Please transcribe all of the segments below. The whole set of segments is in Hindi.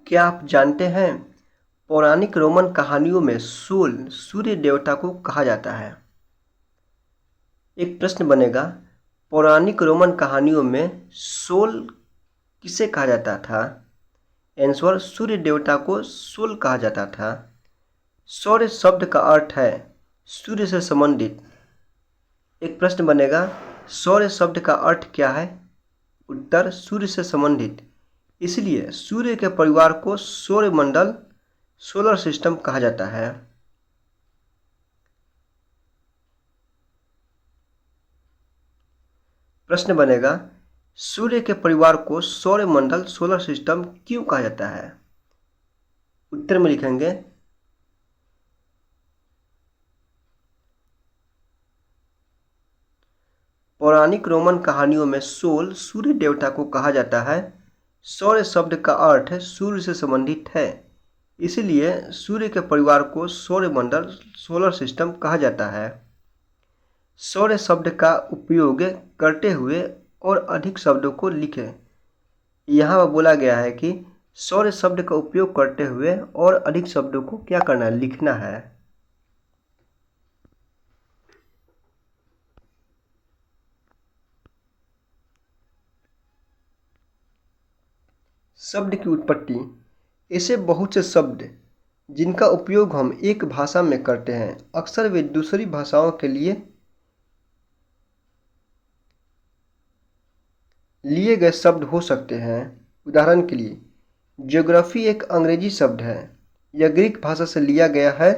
क्या आप जानते हैं पौराणिक रोमन कहानियों में सोल सूर्य देवता को कहा जाता है। एक प्रश्न बनेगा, पौराणिक रोमन कहानियों में सोल किसे कहा जाता था। आंसर, सूर्य देवता को सोल कहा जाता था। सौर्य शब्द का अर्थ है सूर्य से संबंधित। एक प्रश्न बनेगा, सौर्य शब्द का अर्थ क्या है। उत्तर, सूर्य से संबंधित, इसलिए सूर्य के परिवार को सौर मंडल सोलर सिस्टम कहा जाता है। प्रश्न बनेगा, सूर्य के परिवार को सौर मंडल सोलर सिस्टम क्यों कहा जाता है। उत्तर में लिखेंगे, पौराणिक रोमन कहानियों में सोल सूर्य देवता को कहा जाता है। सौर्य शब्द का अर्थ सूर्य से संबंधित है, इसलिए सूर्य के परिवार को सौर मंडल सोलर सिस्टम कहा जाता है। सौर्य शब्द का उपयोग करते हुए और अधिक शब्दों को लिखें। यहाँ बोला गया है कि सौर्य शब्द का उपयोग करते हुए और अधिक शब्दों को क्या करना है, लिखना है। शब्द की उत्पत्ति। ऐसे बहुत से शब्द जिनका उपयोग हम एक भाषा में करते हैं, अक्सर वे दूसरी भाषाओं के लिए लिए गए शब्द हो सकते हैं। उदाहरण के लिए, ज्योग्राफी एक अंग्रेजी शब्द है। यह ग्रीक भाषा से लिया गया है।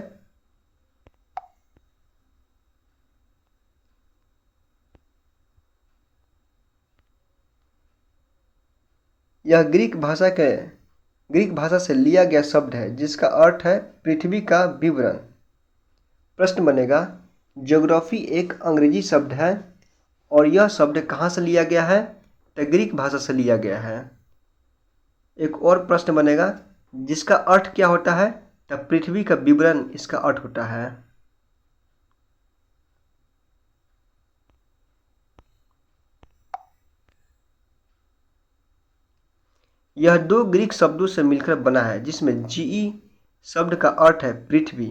यह ग्रीक भाषा से लिया गया शब्द है जिसका अर्थ है पृथ्वी का विवरण। प्रश्न बनेगा, ज्योग्राफी एक अंग्रेजी शब्द है और यह शब्द कहाँ से लिया गया है, तो ग्रीक भाषा से लिया गया है। एक और प्रश्न बनेगा, जिसका अर्थ क्या होता है, तो पृथ्वी का विवरण इसका अर्थ होता है। यह दो ग्रीक शब्दों से मिलकर बना है, जिसमें जीई शब्द का अर्थ है पृथ्वी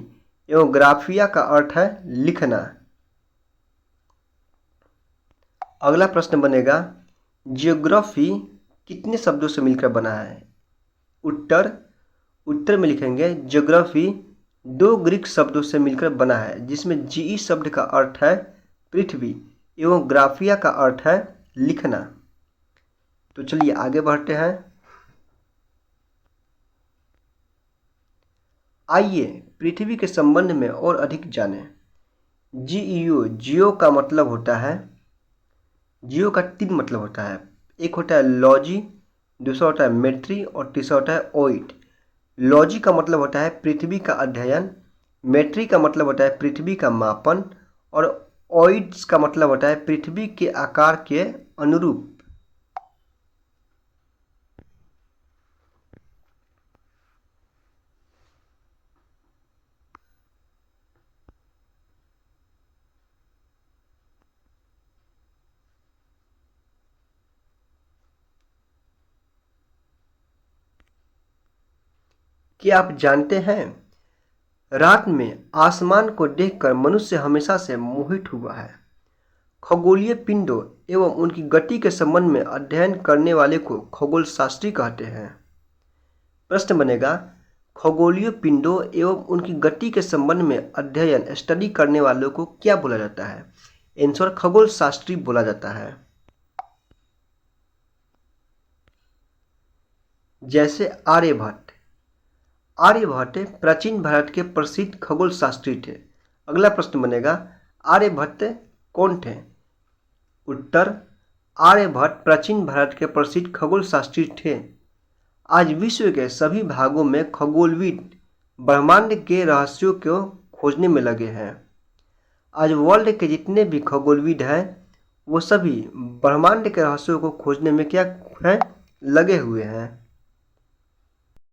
एवं ग्राफिया का अर्थ है लिखना। अगला प्रश्न बनेगा, जियोग्राफी कितने शब्दों से मिलकर बना है। उत्तर में लिखेंगे, जियोग्राफी दो ग्रीक शब्दों से मिलकर बना है, जिसमें जीई शब्द का अर्थ है पृथ्वी एवं ग्राफिया का अर्थ है लिखना। तो चलिए आगे बढ़ते हैं। आइए पृथ्वी के संबंध में और अधिक जानें। जियो का मतलब होता है, जियो का 3 मतलब होता है। एक होता है लॉजी, दूसरा होता है मेट्री और तीसरा होता है ओइड। लॉजी का मतलब होता है पृथ्वी का अध्ययन, मेट्री का मतलब होता है पृथ्वी का मापन और ओइड्स का मतलब होता है पृथ्वी के आकार के अनुरूप। क्या आप जानते हैं, रात में आसमान को देखकर मनुष्य हमेशा से मोहित हुआ है। खगोलीय पिंडों एवं उनकी गति के संबंध में अध्ययन करने वाले को खगोल शास्त्री कहते हैं। प्रश्न बनेगा, खगोलीय पिंडों एवं उनकी गति के संबंध में अध्ययन स्टडी करने वालों को क्या बोला जाता है। आंसर, खगोल शास्त्री बोला जाता है। जैसे आर्यभट्ट प्राचीन भारत के प्रसिद्ध खगोल शास्त्री थे। अगला प्रश्न बनेगा, आर्यभट्ट कौन थे। उत्तर, आर्यभट्ट प्राचीन भारत के प्रसिद्ध खगोल शास्त्री थे। आज विश्व के सभी भागों में खगोलविद ब्रह्मांड के रहस्यों को खोजने में लगे हैं। आज वर्ल्ड के जितने भी खगोलविद हैं वो सभी ब्रह्मांड के रहस्यों को खोजने में क्या हैं, लगे हुए हैं।